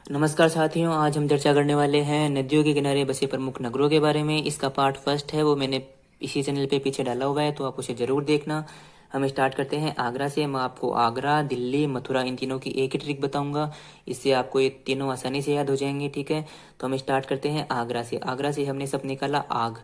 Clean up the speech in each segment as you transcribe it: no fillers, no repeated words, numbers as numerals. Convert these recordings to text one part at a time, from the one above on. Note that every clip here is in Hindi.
नमस्कार साथियों, आज हम चर्चा करने वाले हैं नदियों के किनारे बसे प्रमुख नगरों के बारे में। इसका पार्ट फर्स्ट है, वो मैंने इसी चैनल पे पीछे डाला हुआ है, तो आप उसे ज़रूर देखना। हम स्टार्ट करते हैं आगरा से। मैं आपको आगरा, दिल्ली, मथुरा इन तीनों की एक ही ट्रिक बताऊंगा, इससे आपको ये तीनों आसानी से याद हो जाएंगे। ठीक है, तो हम स्टार्ट करते हैं आगरा से। आगरा से हमने सब निकाला आग।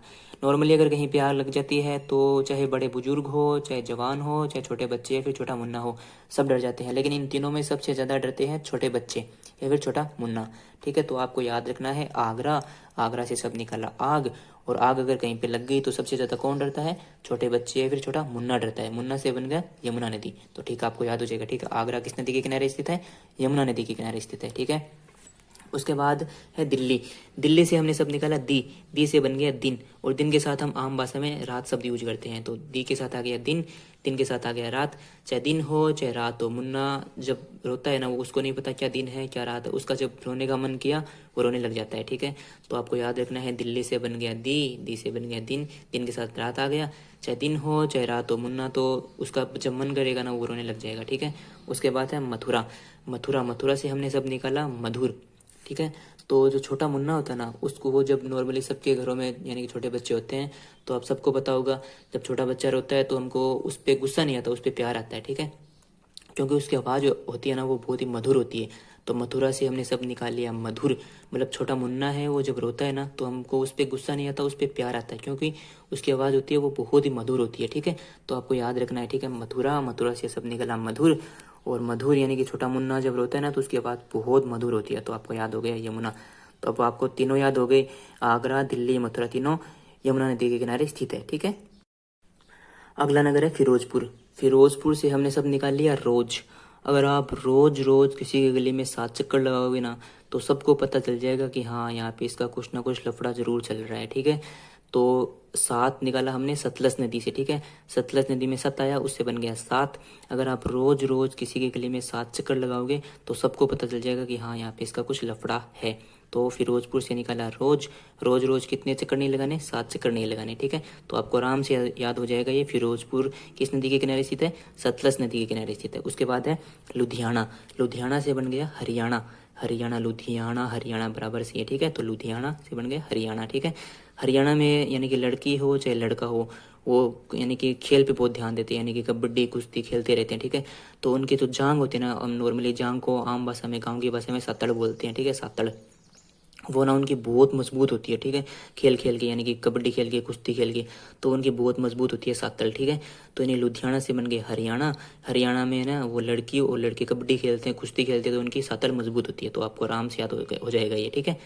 नॉर्मली अगर कहीं पे आग लग जाती है तो चाहे बड़े बुजुर्ग हो, चाहे जवान हो, चाहे छोटे बच्चे या फिर छोटा मुन्ना हो, सब डर जाते हैं। लेकिन इन तीनों में सबसे ज़्यादा डरते हैं छोटे बच्चे या फिर छोटा मुन्ना। ठीक है, तो आपको याद रखना है आगरा। आगरा से सब निकाला आग, और आग अगर कहीं पे लग गई तो सबसे ज़्यादा कौन डरता है? छोटे बच्चे या फिर छोटा मुन्ना डरता है। मुन्ना से बन गया यमुना नदी। तो ठीक है, आपको याद हो जाएगा। ठीक है, आगरा किस नदी के किनारे स्थित है? यमुना नदी के किनारे स्थित है। ठीक है, उसके बाद है दिल्ली। दिल्ली से हमने सब निकाला दी। दी से बन गया दिन, और दिन के साथ हम आम भाषा में रात शब्द यूज करते हैं, तो दी के साथ आ गया दिन, दिन के साथ आ गया रात। चाहे दिन हो चाहे रात हो, मुन्ना जब रोता है ना, वो उसको नहीं पता क्या दिन है क्या रात है, उसका जब रोने का मन किया वो रोने लग जाता है। ठीक है, तो आपको याद रखना है दिल्ली से बन गया दी से बन गया दिन, दिन के साथ रात आ गया। चाहे दिन हो चाहे रात हो, मुन्ना तो उसका जब मन करेगा ना वो रोने लग जाएगा। ठीक है, उसके बाद है मथुरा। मथुरा, मथुरा से हमने सब निकाला मधुर। ठीक है, तो जो छोटा मुन्ना होता है ना, उसको वो जब नॉर्मली सबके घरों में यानी कि छोटे बच्चे होते हैं, तो आप सबको पता होगा, जब छोटा बच्चा रोता है तो हमको उस पर गुस्सा नहीं आता, उस पर प्यार आता है। ठीक है, क्योंकि उसकी आवाज़ होती है ना, वो बहुत ही मधुर होती है। तो मथुरा से हमने सब निकाल लिया मधुर। मतलब छोटा मुन्ना है, वो जब रोता है ना तो हमको उस पर गुस्सा नहीं आता, उस पर प्यार आता है, क्योंकि उसकी आवाज़ होती है वो बहुत ही मधुर होती है। ठीक है, तो आपको याद रखना है। ठीक है, मथुरा, मथुरा से सब निकला मधुर। और मधुर यानी कि छोटा मुन्ना जब रोता है ना तो उसकी आवाज़ बहुत मधुर होती है। तो आपको याद हो गया यमुना। तो अब आपको तीनों याद हो गए, आगरा, दिल्ली, मथुरा, तीनों यमुना नदी के किनारे स्थित है। ठीक है, अगला नगर है फिरोजपुर। फिरोजपुर से हमने सब निकाल लिया रोज। अगर आप रोज रोज किसी की गली में 7 चक्कर लगाओगे ना, तो सबको पता चल जाएगा कि हाँ, यहाँ पे इसका कुछ ना कुछ लफड़ा जरूर चल रहा है। ठीक है, तो 7 निकाला हमने सतलज नदी से। ठीक है, सतलज नदी में सत आया, उससे बन गया 7। अगर आप रोज रोज किसी की गली में 7 चक्कर लगाओगे तो सबको पता चल जाएगा कि हाँ, यहाँ पे इसका कुछ लफड़ा है। तो फिरोजपुर से निकाला रोज। रोज रोज कितने चक्कर नहीं लगाने? 7 चक्कर नहीं लगाने। ठीक है, तो आपको आराम से याद हो जाएगा। ये फिरोजपुर किस नदी के किनारे स्थित है? सतलज नदी के किनारे स्थित है। उसके बाद है लुधियाना। लुधियाना से बन गया हरियाणा। हरियाणा, लुधियाना, हरियाणा बराबर से है। ठीक है, तो लुधियाना से बन गया हरियाणा। ठीक है, हरियाणा में यानी कि लड़की हो चाहे लड़का हो, वो यानी कि खेल पे बहुत ध्यान देते हैं, यानी कि कबड्डी कुश्ती खेलते रहते हैं। ठीक है, तो उनकी जो जांग होती है ना, हम नॉर्मली जांग को आम भाषा में, गाँव की भाषा में सातड़ बोलते हैं। ठीक है, सातड़, वो ना उनकी बहुत मजबूत होती है। ठीक है, खेल खेल के, यानी कि कबड्डी खेल के, कुश्ती खेल के, तो उनकी बहुत मजबूत होती है सातल। ठीक है, तो इन्हें लुधियाना से बन गए हरियाणा। हरियाणा में ना वो लड़की और लड़के कबड्डी खेलते हैं, कुश्ती खेलते हैं, तो उनकी सातल मजबूत होती है। तो आपको आराम से याद हो जाएगा ये। ठीक है,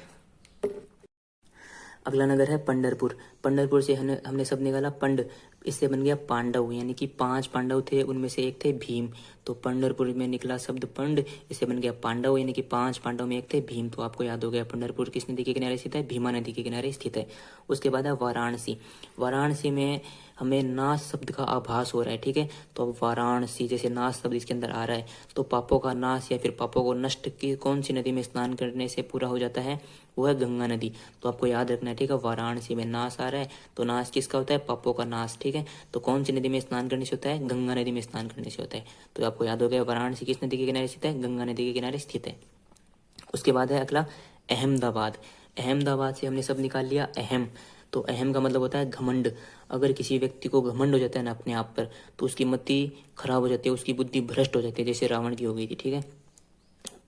अगला नगर है पंढरपुर। पंढरपुर से हमने हमने सब निकाला पंड। इससे बन गया पांडव, यानी कि 5 पांडव थे, उनमें से एक थे भीम। तो पंढरपुर में निकला शब्द पंड, इससे बन गया पांडव, यानी कि 5 पांडव में एक थे भीम। तो आपको याद हो गया पंढरपुर किस नदी के किनारे स्थित है? भीमा नदी के किनारे स्थित है। उसके बाद है वाराणसी। वाराणसी में हमें नाश शब्द का आभास हो रहा है। ठीक है, तो अब वाराणसी, जैसे नाश शब्द इसके अंदर आ रहा है, तो पापों का नाश या फिर पापों को नष्ट की कौन सी नदी में स्नान करने से पूरा हो जाता है? वो है गंगा नदी। तो आपको याद रखना है। ठीक है, वाराणसी में नाश आ रहा है, तो नाश किसका होता है? पापों का नाश। ठीक है, तो कौन सी नदी में स्नान करने से होता है? गंगा नदी में स्नान करने से होता है। तो आपको याद हो गया वाराणसी किस नदी के किनारे स्थित है? गंगा नदी के किनारे स्थित है। उसके बाद है अगला अहमदाबाद। अहमदाबाद से हमने सब निकाल लिया अहम। तो अहम का मतलब होता है घमंड। अगर किसी व्यक्ति को घमंड हो जाता है ना अपने आप पर, तो उसकी मति खराब हो जाती है, उसकी बुद्धि भ्रष्ट हो जाती है, जैसे रावण की हो गई थी। ठीक है,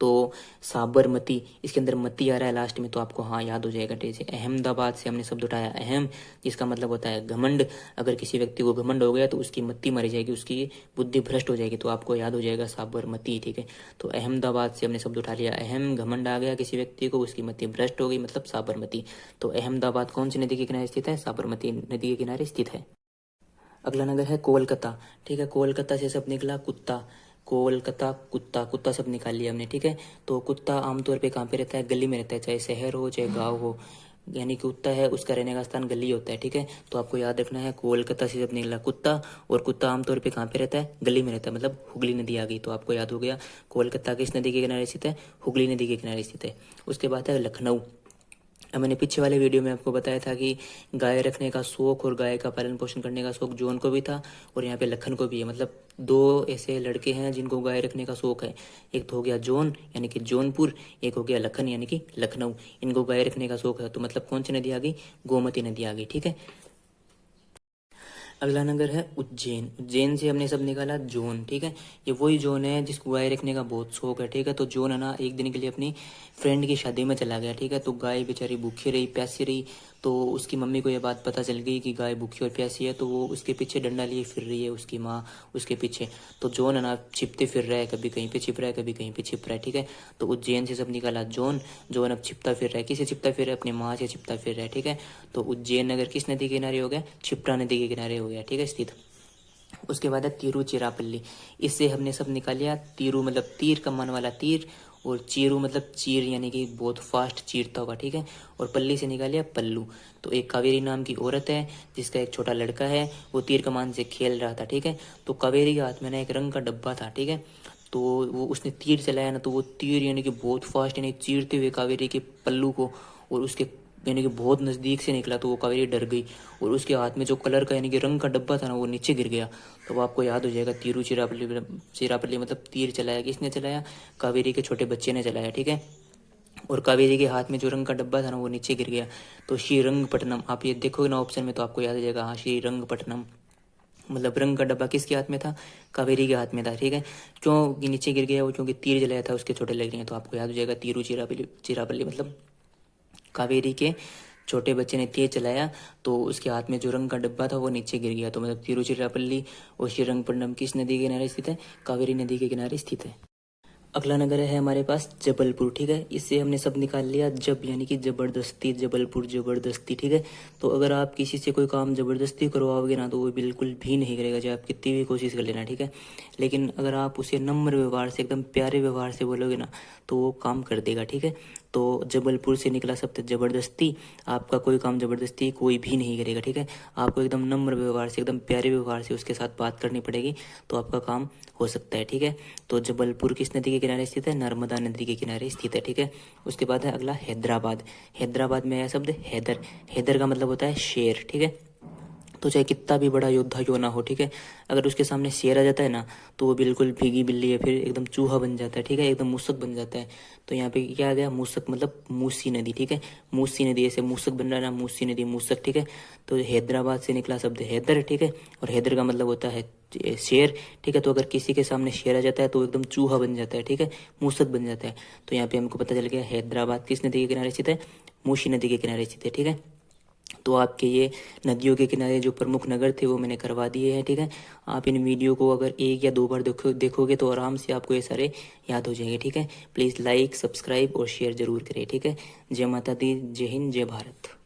तो साबरमती, इसके अंदर मती आ रहा है लास्ट में, तो आपको हाँ याद हो जाएगा। जैसे अहमदाबाद से हमने शब्द उठाया अहम, जिसका मतलब होता है घमंड। अगर किसी व्यक्ति को घमंड हो गया तो उसकी मति मरी जाएगी, उसकी बुद्धि भ्रष्ट हो जाएगी, तो आपको याद हो जाएगा साबरमती। ठीक है, तो अहमदाबाद से हमने शब्द उठा लिया अहम। घमंड आ गया किसी व्यक्ति को, उसकी मति भ्रष्ट हो गई, मतलब साबरमती। तो अहमदाबाद कौन सी नदी के किनारे स्थित है? साबरमती नदी के किनारे स्थित है। अगला नगर है कोलकाता। ठीक है, कोलकाता से सब निकला कुत्ता। कोलकाता, कुत्ता, कुत्ता सब निकाल लिया हमने। ठीक है, तो कुत्ता आमतौर पे कहाँ पे रहता है? गली में रहता है, चाहे शहर हो चाहे गांव हो, यानी कि कुत्ता है उसका रहने का स्थान गली होता है। ठीक है, तो आपको याद रखना है कोलकाता से जब निकला कुत्ता, और कुत्ता आमतौर पे कहाँ पे रहता है? गली में रहता है, मतलब हुगली नदी आ गई। तो आपको याद हो गया कोलकाता किस नदी के किनारे स्थित है? हुगली नदी के किनारे स्थित है। उसके बाद है लखनऊ। अब मैंने पीछे वाले वीडियो में आपको बताया था कि गाय रखने का शौक और गाय का पालन पोषण करने का शौक जॉन को भी था और यहाँ पे लखन को भी है। मतलब दो ऐसे लड़के हैं जिनको गाय रखने का शौक है। एक तो हो गया जॉन यानी कि जौनपुर, एक हो गया लखन यानी कि लखनऊ। इनको गाय रखने का शौक है। तो मतलब कौन सी नदी आ गई? गोमती नदी आ गई। ठीक है। अगला नगर है उज्जैन। उज्जैन से हमने सब निकाला जोन। ठीक है। ये वही जोन है जिसको गाय रखने का बहुत शौक है। ठीक है। तो जोन है ना, एक दिन के लिए अपनी फ्रेंड की शादी में चला गया। ठीक है। तो गाय बेचारी भूखी रही, प्यासी रही। तो उसकी मम्मी को ये बात पता चल गई कि गाय भूखी और प्यासी है। तो वो उसके पीछे डंडा लिए फिर रही है, उसकी माँ उसके पीछे। तो जोन है ना छिपते फिर रहा है, कभी कहीं पे छिप रहा है, कभी कहीं पे छिप रहा है। ठीक है। तो उज्जैन से सब निकाला जोन। जोन अब छिपता फिर रहा है। किसे छिपता फिर रहा है? अपनी माँ से छिपता फिर रहा है। ठीक है। तो उज्जैन नगर किस नदी के किनारे हो गया? क्षिप्रा नदी के किनारे हो गया। ठीक है, स्थित। उसके बाद है तिरुचिरापल्ली। इससे हमने सब निकाल लिया। तिरु मतलब तीर कमान वाला तीर, और चीरू मतलब चीर यानी कि बहुत फास्ट चीरता होगा। ठीक है। और पल्ली से निकाल लिया पल्लू। तो एक कावेरी नाम की औरत है जिसका एक छोटा लड़का है, वो तीर कमान से खेल रहा था। ठीक है। तो कावेरी के हाथ में ना एक रंग का डब्बा था। ठीक है। तो वो उसने तीर चलाया ना, तो वो तीर यानी कि बहुत फास्ट यानी चीरते हुए कावेरी के पल्लू को और उसके यानी कि बहुत नज़दीक से निकला। तो वो कावेरी डर गई और उसके हाथ में जो कलर का यानी कि रंग का डब्बा था ना, वो नीचे गिर गया। तो वो आपको याद हो जाएगा तिरुचिरापल्ली। चिरापल्ली मतलब तीर चलाया किसने चलाया? कावेरी के छोटे बच्चे ने चलाया। ठीक है। और कावेरी के हाथ में जो रंग का डब्बा था ना, वो नीचे गिर गया। तो श्रीरंगपट्टनम आप ये देखोगे ना ऑप्शन में, तो आपको याद हो जाएगा। हाँ, श्रीरंगपट्टनम मतलब रंग का डब्बा किसके हाथ में था? कावेरी के हाथ में था। ठीक है। क्यों नीचे गिर गया वो? क्योंकि तीर जलाया था उसके छोटे लड़के ने। तो आपको याद हो जाएगा तिरुचिरापल्ली। चिरापल्ली मतलब कावेरी के छोटे बच्चे ने तीर चलाया तो उसके हाथ में जो रंग का डब्बा था वो नीचे गिर गया। तो मतलब तिरुचिरापल्ली और श्रीरंगपट्टनम किस नदी के किनारे स्थित है? कावेरी नदी के किनारे स्थित है। अगला नगर है हमारे पास जबलपुर। ठीक है। इससे हमने सब निकाल लिया। जब यानी कि जबरदस्ती, जबलपुर जबरदस्ती। ठीक है। तो अगर आप किसी से कोई काम जबरदस्ती करवाओगे ना, तो वो बिल्कुल भी नहीं करेगा, चाहे आप कितनी भी कोशिश कर लेना। ठीक है। लेकिन अगर आप उसे नम्र व्यवहार से, एकदम प्यारे व्यवहार से बोलोगे ना, तो वो काम कर देगा। ठीक है। तो जबलपुर से निकला शब्द जबरदस्ती। आपका कोई काम जबरदस्ती कोई भी नहीं करेगा। ठीक है। आपको एकदम नम्र व्यवहार से, एकदम प्यारे व्यवहार से उसके साथ बात करनी पड़ेगी, तो आपका काम हो सकता है। ठीक है। तो जबलपुर किस नदी के किनारे स्थित है? नर्मदा नदी के किनारे स्थित है। ठीक है। उसके बाद है अगला हैदराबाद। हैदराबाद में आया शब्द हैदर। हैदर का मतलब होता है शेर। ठीक है। तो चाहे कितना भी बड़ा योद्धा क्यों ना हो, ठीक है, अगर उसके सामने शेर आ जाता है ना, तो वो बिल्कुल भीगी बिल्ली या फिर एकदम चूहा बन जाता है। ठीक है। एकदम मूसक बन जाता है। तो यहाँ पे क्या आ गया? मूसक मतलब मूसी नदी। ठीक है। मूसी नदी, ऐसे मूसक बन रहा है ना, मूसी नदी मूसक। ठीक है। तो हैदराबाद से निकला शब्द हैदर। ठीक है। और हैदर का मतलब होता है शेर। ठीक है। तो अगर किसी के सामने शेर आ जाता है तो एकदम चूहा बन जाता है। ठीक है। मूसक बन जाता है। तो यहाँ पे हमको पता चल गया हैदराबाद किस नदी के किनारे स्थित है? मूसी नदी के किनारे स्थित है। ठीक है। तो आपके ये नदियों के किनारे जो प्रमुख नगर थे वो मैंने करवा दिए हैं। ठीक है। आप इन वीडियो को अगर एक या दो बार देखोगे तो आराम से आपको ये सारे याद हो जाएंगे। ठीक है। प्लीज़ लाइक, सब्सक्राइब और शेयर ज़रूर करें। ठीक है। जय माता दी, जय हिंद, जय भारत।